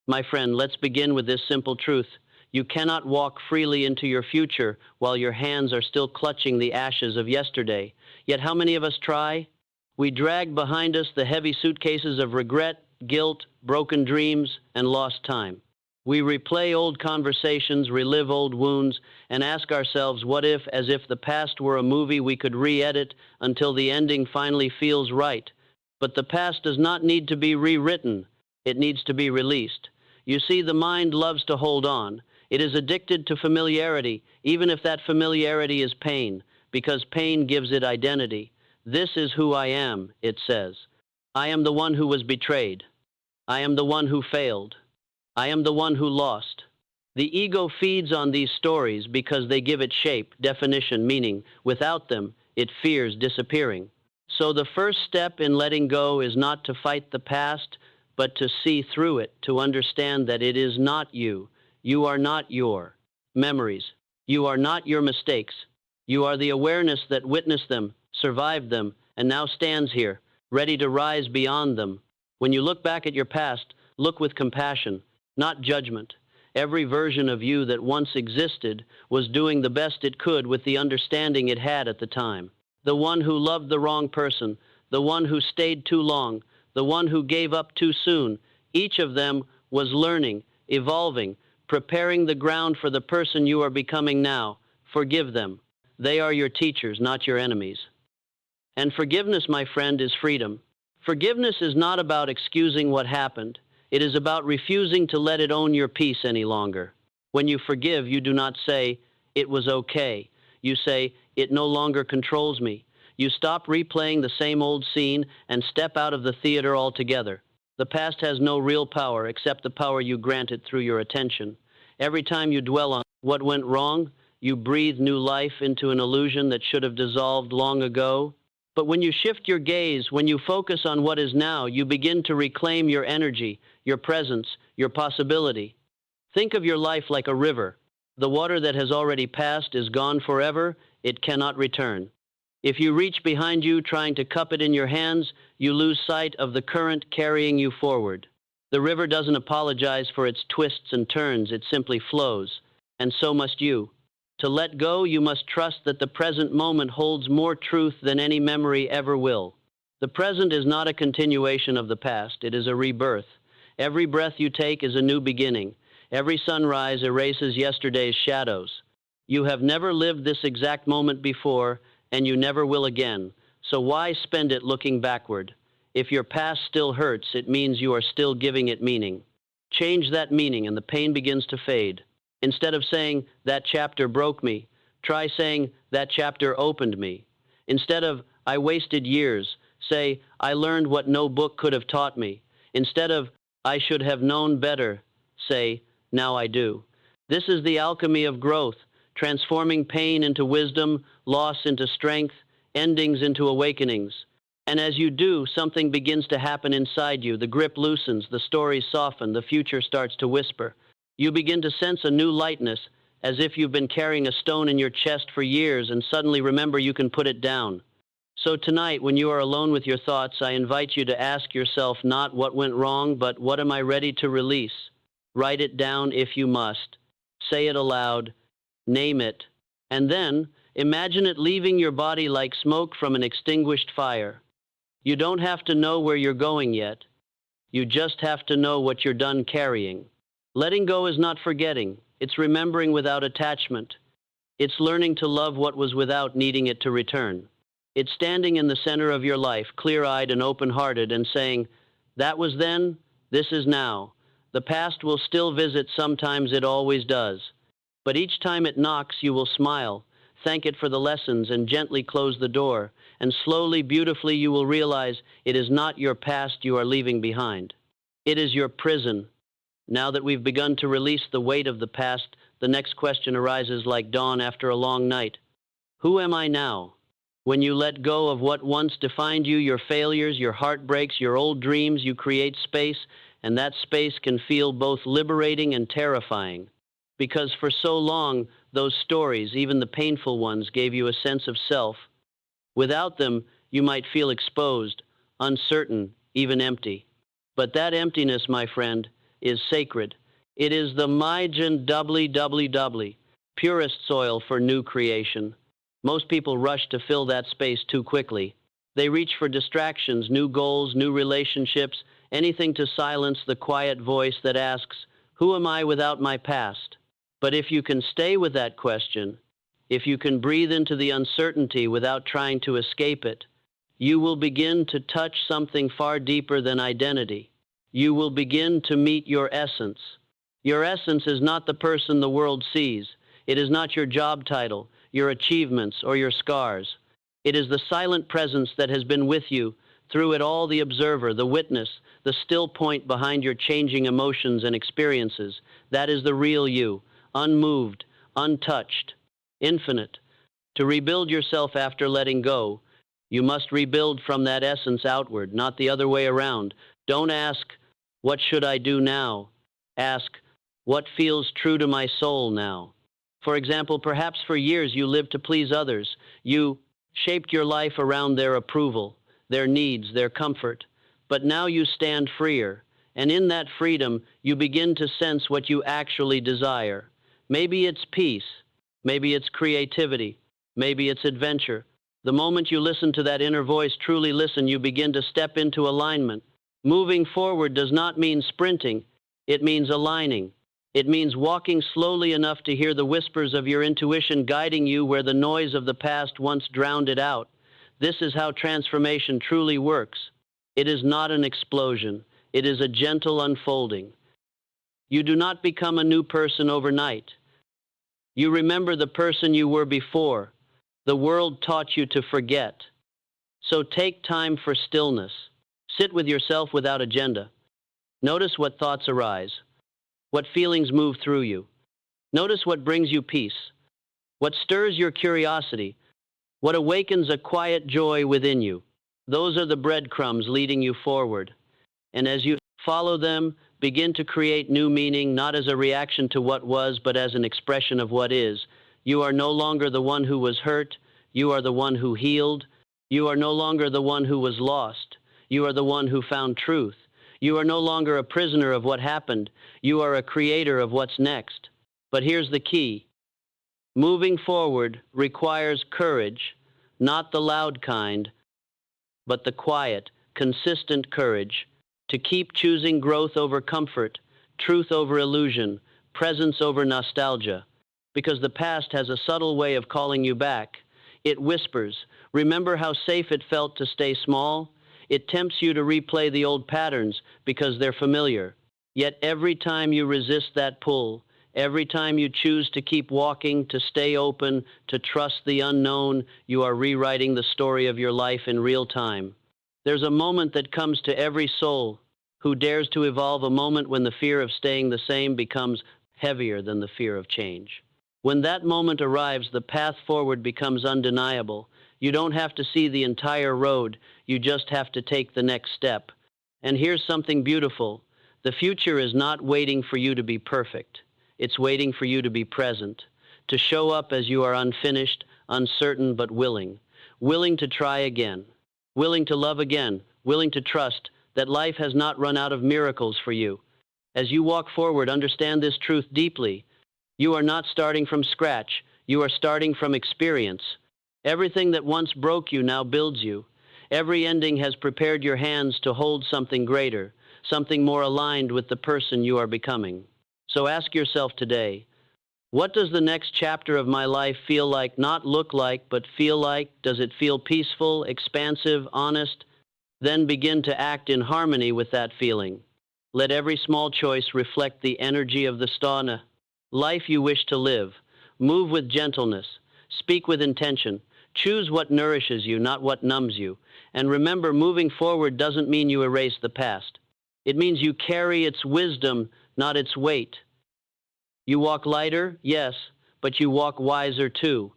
My friend, let's begin with this simple truth. You cannot walk freely into your future while your hands are still clutching the ashes of yesterday. Yet how many of us try? We drag behind us the heavy suitcases of regret, guilt, broken dreams, and lost time. We replay old conversations, relive old wounds, and ask ourselves what if, as if the past were a movie we could re-edit until the ending finally feels right. But the past does not need to be rewritten. It needs to be released. You see, the mind loves to hold on. It is addicted to familiarity, even if that familiarity is pain, because pain gives it identity. This is who I am, it says. I am the one who was betrayed. I am the one who failed. I am the one who lost. The ego feeds on these stories because they give it shape, definition, meaning. Without them, it fears disappearing. So the first step in letting go is not to fight the past, but to see through it, to understand that it is not you. You are not your memories. You are not your mistakes. You are the awareness that witnessed them, survived them, and now stands here, ready to rise beyond them. When you look back at your past, look with compassion, not judgment. Every version of you that once existed was doing the best it could with the understanding it had at the time. The one who loved the wrong person, the one who stayed too long, the one who gave up too soon. Each of them was learning, evolving, preparing the ground for the person you are becoming now. Forgive them. They are your teachers, not your enemies. And forgiveness, my friend, is freedom. Forgiveness is not about excusing what happened. It is about refusing to let it own your peace any longer. When you forgive, you do not say, "It was okay." You say, "It no longer controls me." You stop replaying the same old scene and step out of the theater altogether. The past has no real power except the power you grant it through your attention. Every time you dwell on what went wrong, you breathe new life into an illusion that should have dissolved long ago. But when you shift your gaze, when you focus on what is now, you begin to reclaim your energy, your presence, your possibility. Think of your life like a river. The water that has already passed is gone forever. It cannot return. If you reach behind you trying to cup it in your hands, you lose sight of the current carrying you forward. The river doesn't apologize for its twists and turns, it simply flows. And so must you. To let go, you must trust that the present moment holds more truth than any memory ever will. The present is not a continuation of the past, it is a rebirth. Every breath you take is a new beginning. Every sunrise erases yesterday's shadows. You have never lived this exact moment before, and you never will again. So why spend it looking backward? If your past still hurts, it means you are still giving it meaning. Change that meaning and the pain begins to fade. Instead of saying, "That chapter broke me," try saying, "That chapter opened me." Instead of, "I wasted years," say, "I learned what no book could have taught me." Instead of, "I should have known better," say, "Now I do." This is the alchemy of growth, transforming pain into wisdom, loss into strength, endings into awakenings. And as you do, something begins to happen inside you. The grip loosens, the stories soften, the future starts to whisper. You begin to sense a new lightness, as if you've been carrying a stone in your chest for years and suddenly remember you can put it down. So tonight, when you are alone with your thoughts, I invite you to ask yourself not what went wrong, but what am I ready to release? Write it down if you must. Say it aloud. Name it. And then, imagine it leaving your body like smoke from an extinguished fire. You don't have to know where you're going yet. You just have to know what you're done carrying. Letting go is not forgetting. It's remembering without attachment. It's learning to love what was without needing it to return. It's standing in the center of your life, clear-eyed and open-hearted, and saying, "That was then, this is now." The past will still visit, sometimes it always does. But each time it knocks, you will smile, thank it for the lessons, and gently close the door. And slowly, beautifully, you will realize it is not your past you are leaving behind. It is your prison. Now that we've begun to release the weight of the past, the next question arises like dawn after a long night. Who am I now? When you let go of what once defined you, your failures, your heartbreaks, your old dreams, you create space, and that space can feel both liberating and terrifying. Because for so long, those stories, even the painful ones, gave you a sense of self. Without them, you might feel exposed, uncertain, even empty. But that emptiness, my friend, is sacred. It is the Majan www, purest soil for new creation. Most people rush to fill that space too quickly. They reach for distractions, new goals, new relationships, anything to silence the quiet voice that asks, "Who am I without my past?" But if you can stay with that question, if you can breathe into the uncertainty without trying to escape it, you will begin to touch something far deeper than identity. You will begin to meet your essence. Your essence is not the person the world sees. It is not your job title, your achievements, or your scars. It is the silent presence that has been with you through it all, the observer, the witness, the still point behind your changing emotions and experiences. That is the real you, unmoved, untouched, infinite. To rebuild yourself after letting go, you must rebuild from that essence outward, not the other way around. Don't ask, "What should I do now?" Ask, "What feels true to my soul now?" For example, perhaps for years you lived to please others. You shaped your life around their approval, their needs, their comfort. But now you stand freer, and in that freedom, you begin to sense what you actually desire. Maybe it's peace, maybe it's creativity, maybe it's adventure. The moment you listen to that inner voice, truly listen, you begin to step into alignment. Moving forward does not mean sprinting, it means aligning. It means walking slowly enough to hear the whispers of your intuition guiding you where the noise of the past once drowned it out. This is how transformation truly works. It is not an explosion. It is a gentle unfolding. You do not become a new person overnight. You remember the person you were before. The world taught you to forget. So take time for stillness. Sit with yourself without agenda. Notice what thoughts arise. What feelings move through you? Notice what brings you peace. What stirs your curiosity? What awakens a quiet joy within you? Those are the breadcrumbs leading you forward. And as you follow them, begin to create new meaning, not as a reaction to what was, but as an expression of what is. You are no longer the one who was hurt. You are the one who healed. You are no longer the one who was lost. You are the one who found truth. You are no longer a prisoner of what happened. You are a creator of what's next. But here's the key. Moving forward requires courage, not the loud kind, but the quiet, consistent courage to keep choosing growth over comfort, truth over illusion, presence over nostalgia. Because the past has a subtle way of calling you back. It whispers, "Remember how safe it felt to stay small?" It tempts you to replay the old patterns because they're familiar. Yet every time you resist that pull, every time you choose to keep walking, to stay open, to trust the unknown, you are rewriting the story of your life in real time. There's a moment that comes to every soul who dares to evolve, a moment when the fear of staying the same becomes heavier than the fear of change. When that moment arrives, the path forward becomes undeniable. You don't have to see the entire road, you just have to take the next step. And here's something beautiful. The future is not waiting for you to be perfect. It's waiting for you to be present, to show up as you are unfinished, uncertain, but willing. Willing to try again, willing to love again, willing to trust that life has not run out of miracles for you. As you walk forward, understand this truth deeply. You are not starting from scratch. You are starting from experience. Everything that once broke you now builds you. Every ending has prepared your hands to hold something greater, something more aligned with the person you are becoming. So ask yourself today, what does the next chapter of my life feel like, not look like, but feel like? Does it feel peaceful, expansive, honest? Then begin to act in harmony with that feeling. Let every small choice reflect the energy of the stana, life you wish to live. Move with gentleness. Speak with intention. Choose what nourishes you, not what numbs you. And remember, moving forward doesn't mean you erase the past. It means you carry its wisdom, not its weight. You walk lighter, yes, but you walk wiser too.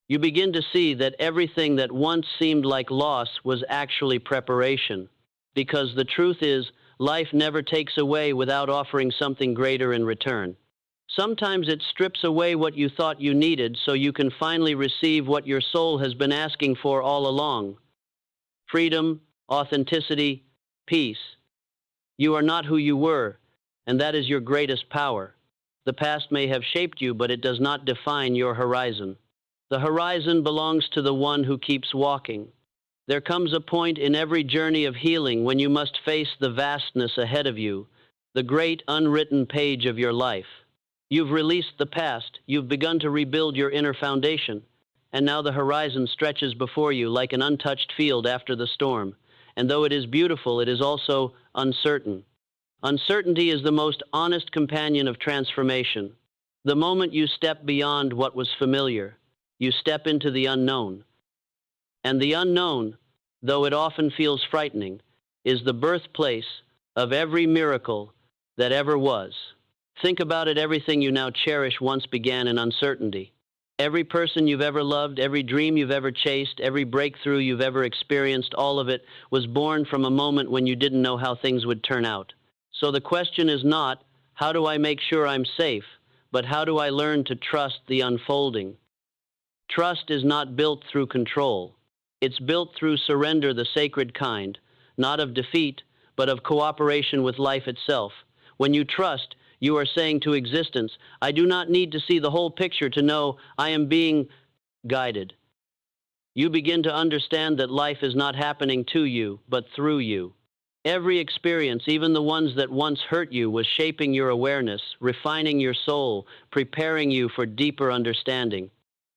You begin to see that everything that once seemed like loss was actually preparation. Because the truth is, life never takes away without offering something greater in return. Sometimes it strips away what you thought you needed so you can finally receive what your soul has been asking for all along. Freedom, authenticity, peace. You are not who you were, and that is your greatest power. The past may have shaped you, but it does not define your horizon. The horizon belongs to the one who keeps walking. There comes a point in every journey of healing when you must face the vastness ahead of you, the great unwritten page of your life. You've released the past, you've begun to rebuild your inner foundation, and now the horizon stretches before you like an untouched field after the storm. And though it is beautiful, it is also uncertain. Uncertainty is the most honest companion of transformation. The moment you step beyond what was familiar, you step into the unknown. And the unknown, though it often feels frightening, is the birthplace of every miracle that ever was. Think about it, everything you now cherish once began in uncertainty. Every person you've ever loved, every dream you've ever chased, every breakthrough you've ever experienced, all of it was born from a moment when you didn't know how things would turn out. So the question is not, how do I make sure I'm safe, but how do I learn to trust the unfolding? Trust is not built through control. It's built through surrender, the sacred kind, not of defeat, but of cooperation with life itself. When you trust, you are saying to existence, I do not need to see the whole picture to know I am being guided. You begin to understand that life is not happening to you, but through you. Every experience, even the ones that once hurt you, was shaping your awareness, refining your soul, preparing you for deeper understanding.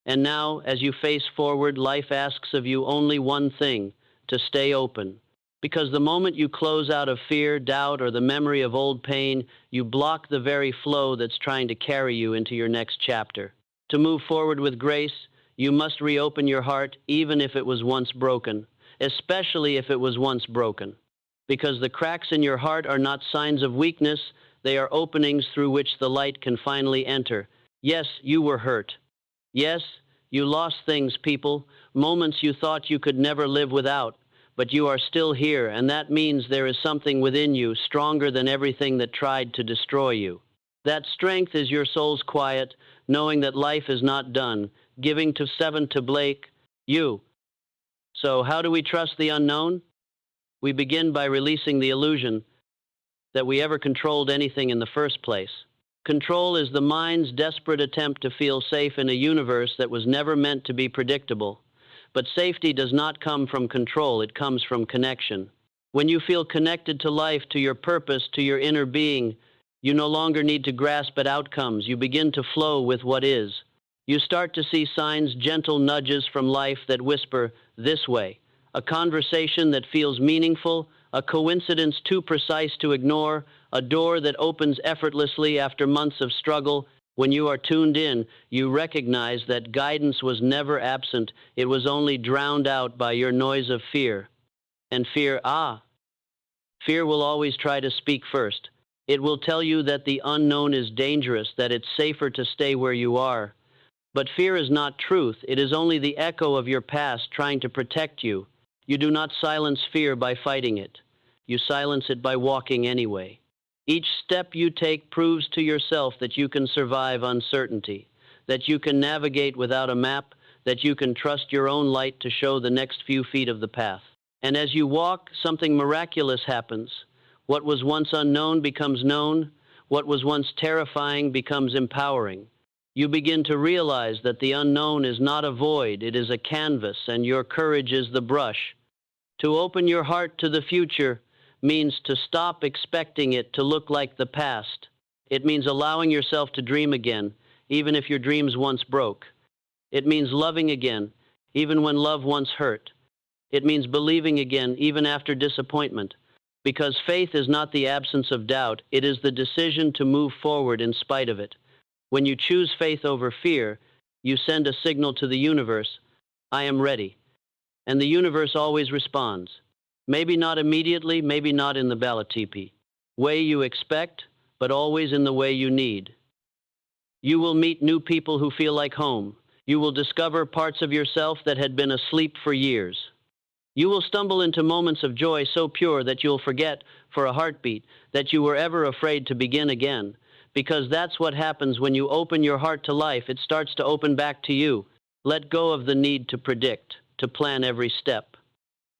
And now, as you face forward, life asks of you only one thing, to stay open. Because the moment you close out of fear, doubt, or the memory of old pain, you block the very flow that's trying to carry you into your next chapter. To move forward with grace, you must reopen your heart, even if it was once broken, especially if it was once broken. Because the cracks in your heart are not signs of weakness, they are openings through which the light can finally enter. Yes, you were hurt. Yes, you lost things, people, moments you thought you could never live without. But you are still here, and that means there is something within you stronger than everything that tried to destroy you. That strength is your soul's quiet, knowing that life is not done, giving to seven to Blake, you. So how do we trust the unknown? We begin by releasing the illusion that we ever controlled anything in the first place. Control is the mind's desperate attempt to feel safe in a universe that was never meant to be predictable. But safety does not come from control, it comes from connection. When you feel connected to life, to your purpose, to your inner being, you no longer need to grasp at outcomes. You begin to flow with what is. You start to see signs, gentle nudges from life that whisper, this way. A conversation that feels meaningful, a coincidence too precise to ignore, a door that opens effortlessly after months of struggle. When you are tuned in, you recognize that guidance was never absent. It was only drowned out by your noise of fear. And fear will always try to speak first. It will tell you that the unknown is dangerous, that it's safer to stay where you are. But fear is not truth. It is only the echo of your past trying to protect you. You do not silence fear by fighting it. You silence it by walking anyway. Each step you take proves to yourself that you can survive uncertainty, that you can navigate without a map, that you can trust your own light to show the next few feet of the path. And as you walk, something miraculous happens. What was once unknown becomes known. What was once terrifying becomes empowering. You begin to realize that the unknown is not a void, it is a canvas, and your courage is the brush. To open your heart to the future means to stop expecting it to look like the past. It means allowing yourself to dream again, even if your dreams once broke. It means loving again, even when love once hurt. It means believing again, even after disappointment. Because faith is not the absence of doubt, it is the decision to move forward in spite of it. When you choose faith over fear, you send a signal to the universe, I am ready. And the universe always responds. Maybe not immediately, maybe not in the balatipi way you expect, but always in the way you need. You will meet new people who feel like home. You will discover parts of yourself that had been asleep for years. You will stumble into moments of joy so pure that you'll forget, for a heartbeat, that you were ever afraid to begin again. Because that's what happens when you open your heart to life. It starts to open back to you. Let go of the need to predict, to plan every step.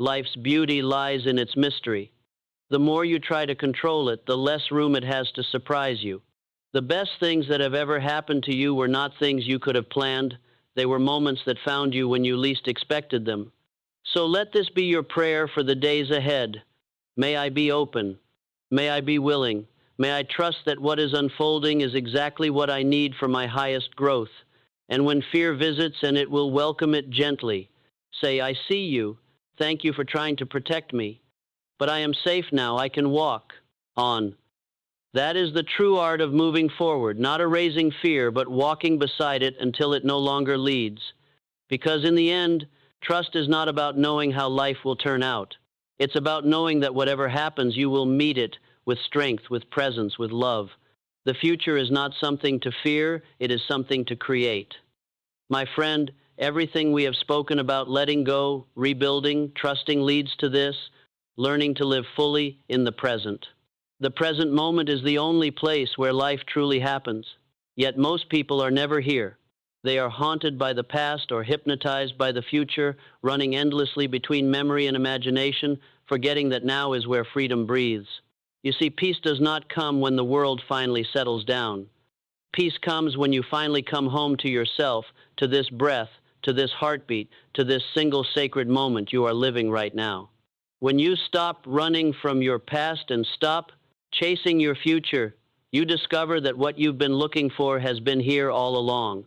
Life's beauty lies in its mystery. The more you try to control it, the less room it has to surprise you. The best things that have ever happened to you were not things you could have planned. They were moments that found you when you least expected them. So let this be your prayer for the days ahead. May I be open. May I be willing. May I trust that what is unfolding is exactly what I need for my highest growth. And when fear visits, and it will welcome it gently, say, I see you. Thank you for trying to protect me. But I am safe now. I can walk on. That is the true art of moving forward, not erasing fear, but walking beside it until it no longer leads. Because in the end, trust is not about knowing how life will turn out. It's about knowing that whatever happens, you will meet it with strength, with presence, with love. The future is not something to fear, it is something to create. My friend, everything we have spoken about letting go, rebuilding, trusting leads to this, learning to live fully in the present. The present moment is the only place where life truly happens. Yet most people are never here. They are haunted by the past or hypnotized by the future, running endlessly between memory and imagination, forgetting that now is where freedom breathes. You see, peace does not come when the world finally settles down. Peace comes when you finally come home to yourself, to this breath, to this heartbeat, to this single sacred moment you are living right now. When you stop running from your past and stop chasing your future, you discover that what you've been looking for has been here all along.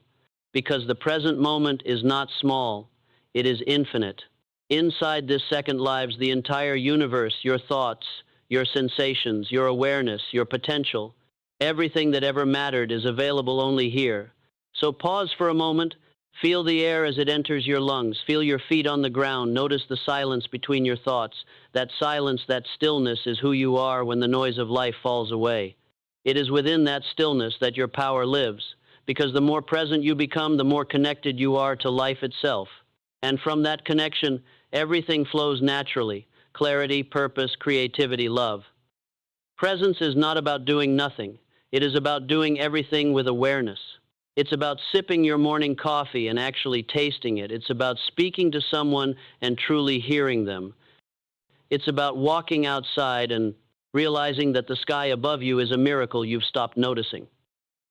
Because the present moment is not small, it is infinite. Inside this second lives the entire universe, your thoughts, your sensations, your awareness, your potential. Everything that ever mattered is available only here. So pause for a moment, feel the air as it enters your lungs, feel your feet on the ground, notice the silence between your thoughts. That silence, that stillness is who you are when the noise of life falls away. It is within that stillness that your power lives, because the more present you become, the more connected you are to life itself. And from that connection, everything flows naturally. Clarity, purpose, creativity, love. Presence is not about doing nothing. It is about doing everything with awareness. It's about sipping your morning coffee and actually tasting it. It's about speaking to someone and truly hearing them. It's about walking outside and realizing that the sky above you is a miracle you've stopped noticing.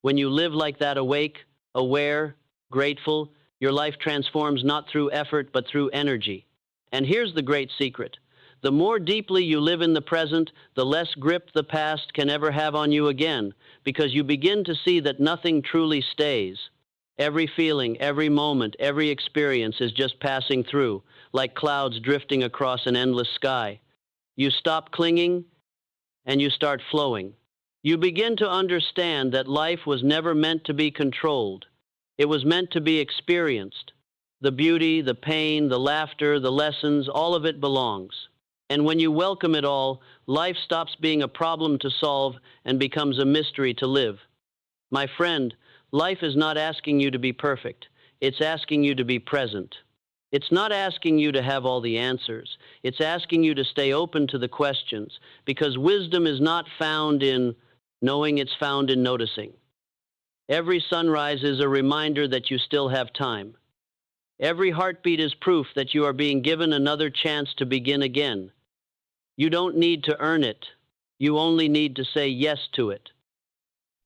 When you live like that, awake, aware, grateful, your life transforms not through effort but through energy. And here's the great secret. The more deeply you live in the present, the less grip the past can ever have on you again, because you begin to see that nothing truly stays. Every feeling, every moment, every experience is just passing through, like clouds drifting across an endless sky. You stop clinging, and you start flowing. You begin to understand that life was never meant to be controlled. It was meant to be experienced. The beauty, the pain, the laughter, the lessons, all of it belongs. And when you welcome it all, life stops being a problem to solve and becomes a mystery to live. My friend, life is not asking you to be perfect. It's asking you to be present. It's not asking you to have all the answers. It's asking you to stay open to the questions, because wisdom is not found in knowing, it's found in noticing. Every sunrise is a reminder that you still have time. Every heartbeat is proof that you are being given another chance to begin again. You don't need to earn it. You only need to say yes to it.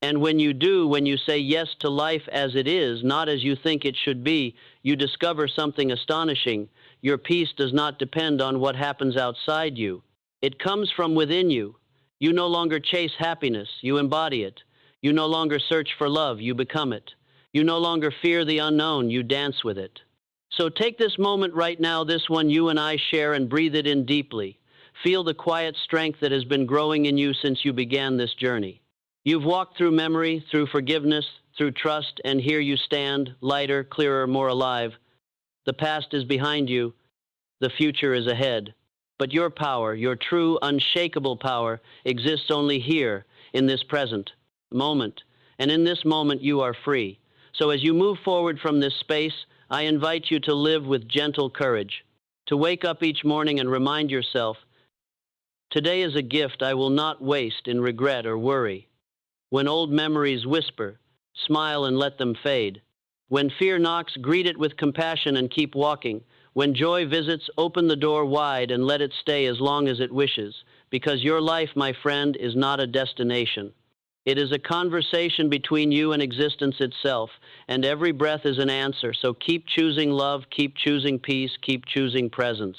And when you do, when you say yes to life as it is, not as you think it should be, you discover something astonishing. Your peace does not depend on what happens outside you. It comes from within you. You no longer chase happiness, you embody it. You no longer search for love, you become it. You no longer fear the unknown, you dance with it. So take this moment right now, this one you and I share, and breathe it in deeply. Feel the quiet strength that has been growing in you since you began this journey. You've walked through memory, through forgiveness, through trust, and here you stand, lighter, clearer, more alive. The past is behind you. The future is ahead. But your power, your true, unshakable power, exists only here, in this present moment. And in this moment, you are free. So as you move forward from this space, I invite you to live with gentle courage, to wake up each morning and remind yourself, today is a gift I will not waste in regret or worry. When old memories whisper, smile and let them fade. When fear knocks, greet it with compassion and keep walking. When joy visits, open the door wide and let it stay as long as it wishes, because your life, my friend, is not a destination. It is a conversation between you and existence itself, and every breath is an answer. So keep choosing love, keep choosing peace, keep choosing presence.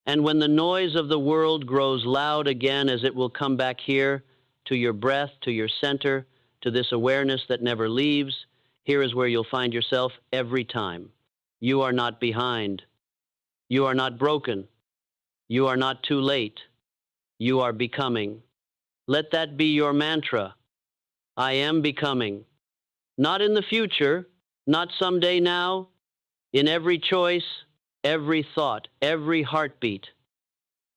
And when the noise of the world grows loud again, as it will come back here, to your breath, to your center, to this awareness that never leaves, here is where you'll find yourself every time. You are not behind. You are not broken. You are not too late. You are becoming. Let that be your mantra. I am becoming. Not in the future, not someday now, in every choice, every thought, every heartbeat.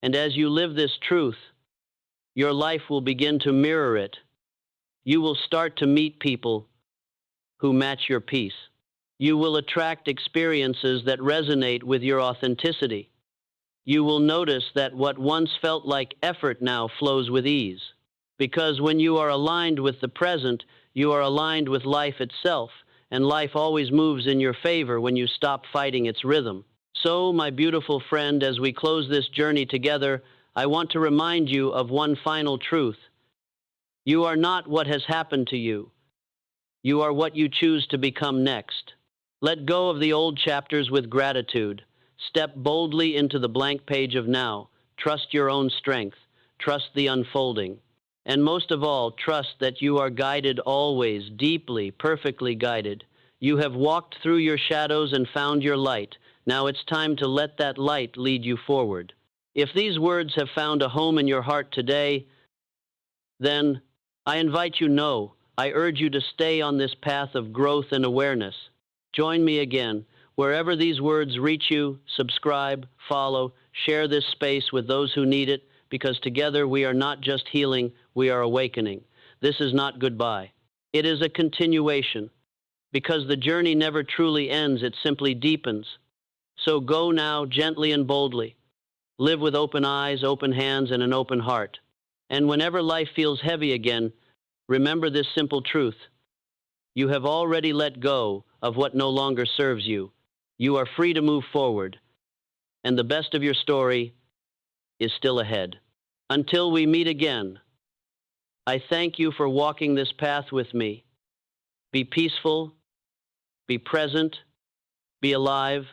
And as you live this truth, your life will begin to mirror it. You will start to meet people who match your peace. You will attract experiences that resonate with your authenticity. You will notice that what once felt like effort now flows with ease. Because when you are aligned with the present, you are aligned with life itself, and life always moves in your favor when you stop fighting its rhythm. So, my beautiful friend, as we close this journey together, I want to remind you of one final truth. You are not what has happened to you. You are what you choose to become next. Let go of the old chapters with gratitude. Step boldly into the blank page of now. Trust your own strength. Trust the unfolding. And most of all, trust that you are guided always, deeply, perfectly guided. You have walked through your shadows and found your light. Now it's time to let that light lead you forward. If these words have found a home in your heart today, then I invite you, no, I urge you to stay on this path of growth and awareness. Join me again. Wherever these words reach you, subscribe, follow, share this space with those who need it, because together we are not just healing, we are awakening. This is not goodbye. It is a continuation. Because the journey never truly ends, it simply deepens. So go now, gently and boldly. Live with open eyes, open hands, and an open heart. And whenever life feels heavy again, remember this simple truth. You have already let go of what no longer serves you. You are free to move forward, and the best of your story is still ahead. Until we meet again, I thank you for walking this path with me. Be peaceful, be present, be alive,